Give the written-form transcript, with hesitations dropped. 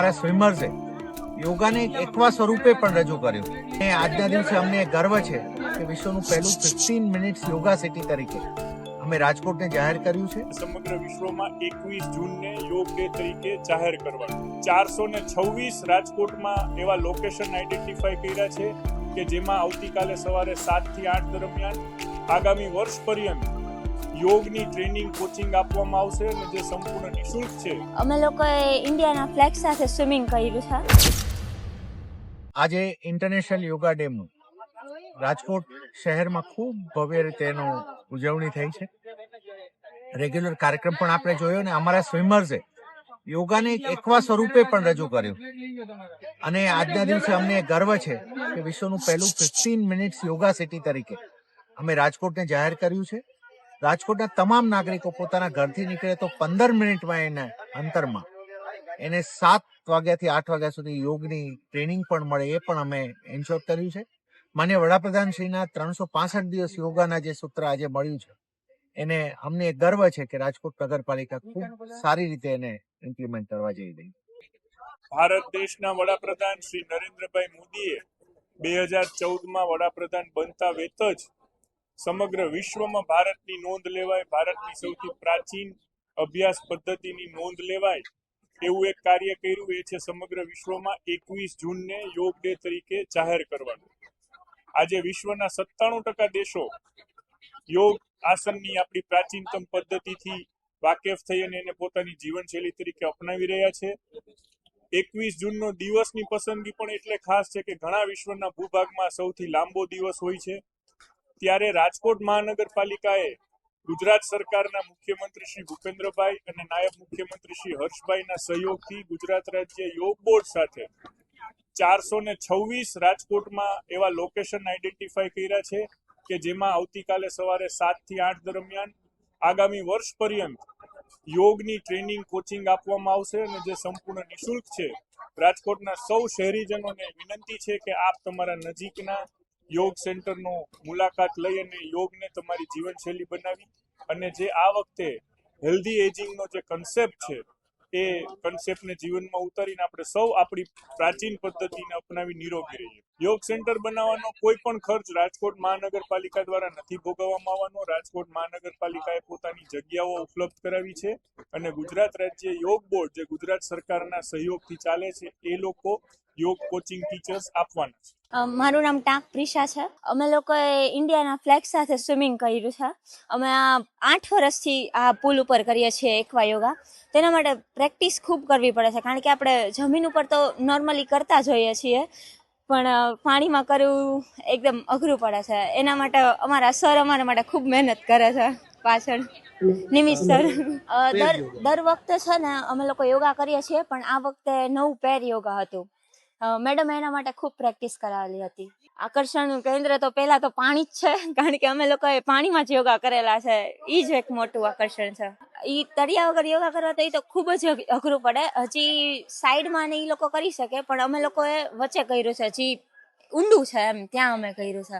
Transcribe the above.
અમારા સ્વિમર્સે યોગાને એક એકવા સ્વરૂપે પણ રજૂ કર્યું. અને આજના દિવસે અમને ગર્વ છે કે વિશ્વનું પહેલું 15 મિનિટ્સ યોગા સિટી તરીકે અમે રાજકોટને જાહેર કર્યું છે. સમગ્ર વિશ્વમાં 21 જૂનને યોગ ડે તરીકે જાહેર કરવાનું 426 રાજકોટમાં એવા લોકેશન આઈડેન્ટિફાઈ કર્યા છે કે જેમાં આવતીકાલે સવારે 7 થી 8 દરમિયાન આગામી વર્ષ પર્યંત યોગની ટ્રેનિંગ કોચિંગ આપવામાં આવશે અને જે સંપૂર્ણ નિઃશુલ્ક છે. અમે લોકોએ ઇન્ડિયાના ફ્લેગ સાથે સ્વિમિંગ કર્યું છે. આજે ઇન્ટરનેશનલ યોગા ડેનું રાજકોટ શહેરમાં ખૂબ ભવ્ય રીતે એનો ઉજવણી થઈ છે. રેગ્યુલર કાર્યક્રમ પણ આપણે જોયો ને અમારા સ્વિમર્સે યોગાને એક એકવા સ્વરૂપે પણ રજૂ કર્યું. અને આજના દિવસે અમને ગર્વ છે કે વિશ્વનું પહેલું 15 મિનિટ્સ યોગા સિટી તરીકે અમે રાજકોટને જાહેર કર્યું છે. રાજકોટના તમામ નાગરિકો પોતાના ઘરથી નીકળે તો 15 મિનિટમાં એના અંતરમાં એને 7 વાગ્યાથી 8 વાગ્યા સુધી યોગની ટ્રેનિંગ પણ મળે એ પણ અમે એન્શ્યોર કર્યું છે. માન્ય વડાપ્રધાન શ્રીના 365 દિવસ યોગાના જે સૂત્ર આજે મળ્યું છે એને અમને ગર્વ છે કે રાજકોટ નગરપાલિકા ખૂબ સારી રીતે એને ઇમ્પ્લિમેન્ટ કરવા જઈ રહી છે. ભારત દેશના વડાપ્રધાન શ્રી નરેન્દ્રભાઈ મોદીએ 2014માં વડાપ્રધાન બનતા વેત જ સમગ્ર વિશ્વમાં ભારતની નોંધ લેવાય, ભારતની સૌથી પ્રાચીન અભ્યાસ પદ્ધતિની નોંધ લેવાય એવું એક કાર્ય કર્યું. એ છે સમગ્ર વિશ્વમાં 21 જૂનને યોગ ડે તરીકે જાહેર કરવાનું. આજે વિશ્વના 97% દેશો યોગ આસનની આપણી પ્રાચીનતમ પદ્ધતિથી વાકેફ થઈ અને એને પોતાની જીવનશૈલી તરીકે અપનાવી રહ્યા છે. 21 જૂનનો દિવસની પસંદગી પણ એટલે ખાસ છે કે ઘણા વિશ્વના ભૂભાગમાં સૌથી લાંબો દિવસ હોય છે. ત્યારે રાજકોટ મહાનગરપાલિકાએ ગુજરાત સરકારના મુખ્યમંત્રી શ્રી ભૂપેન્દ્રભાઈ અને નાયબ મુખ્યમંત્રી શ્રી હર્ષભાઈના સહયોગથી ગુજરાત રાજ્ય યોગ બોર્ડ સાથે 426 રાજકોટમાં એવા લોકેશન આઈડેન્ટિફાઈ કર્યા છે કે જેમાં આવતીકાલે સવારે 7 થી 8 દરમિયાન આગામી વર્ષ પર્યંત યોગની ટ્રેનિંગ કોચિંગ આપવામાં આવશે અને જે સંપૂર્ણ નિઃશુલ્ક છે. રાજકોટના સૌ શહેરીજનોને વિનંતી છે કે આપ તમારા નજીકના યોગ સેન્ટરનો મુલાકાત લઈ અને યોગને તમારી જીવનશૈલી બનાવી અને જે આ વખતે હેલ્ધી એજિંગનો જે કન્સેપ્ટ છે એ કન્સેપ્ટને જીવનમાં ઉતારીને આપણે સૌ આપણી પ્રાચીન પદ્ધતિને અપનાવી નિરોગી રહીએ. યોગ સેન્ટર બનાવવાનો કોઈ પણ ખર્ચ રાજકોટ મહાનગરપાલિકા દ્વારા નથી ભોગવવામાં આવવાનો. રાજકોટ મહાનગરપાલિકાએ પોતાની જગ્યાઓ ઉપલબ્ધ કરાવી છે અને ગુજરાત રાજ્ય યોગ બોર્ડ જે ગુજરાત સરકારના સહયોગથી ચાલે છે એ લોકો યોગ કોચિંગ ટીચર્સ આપવાના છે. મારું નામ ટાંક પ્રિશા છે. અમે લોકોએ ઇન્ડિયાના ફ્લેગ સાથે સ્વિમિંગ કર્યું છે. અમે 8 વર્ષથી આ પુલ ઉપર કરીએ છીએ એકવા યોગા. તેના માટે પ્રેક્ટિસ ખૂબ કરવી પડે છે કારણ કે આપણે જમીન ઉપર તો નોર્મલી કરતા જ હોઈએ છીએ પણ પાણીમાં કરવું એકદમ અઘરું પડે છે. એના માટે અમારા સર અમારા માટે ખૂબ મહેનત કરે છે પાછળ. નિમિત સર દર વખતે છે ને અમે લોકો યોગા કરીએ છીએ પણ આ વખતે નવું પેર યોગા હતું. મેડમ એના માટે ખૂબ પ્રેક્ટિસ કરાવેલી હતી. આકર્ષણનું કેન્દ્ર તો પહેલા તો પાણી જ છે કારણ કે અમે લોકોએ પાણીમાં જ યોગા કરેલા છે. એ જ એક મોટું આકર્ષણ છે. એ તળિયા વગર યોગા કરવા તો એ તો ખૂબ જ અઘરું પડે. હજી સાઈડમાં ને એ લોકો કરી શકે પણ અમે લોકોએ વચ્ચે કર્યું છે. હજી ઊંડું છે એમ ત્યાં અમે કર્યું છે.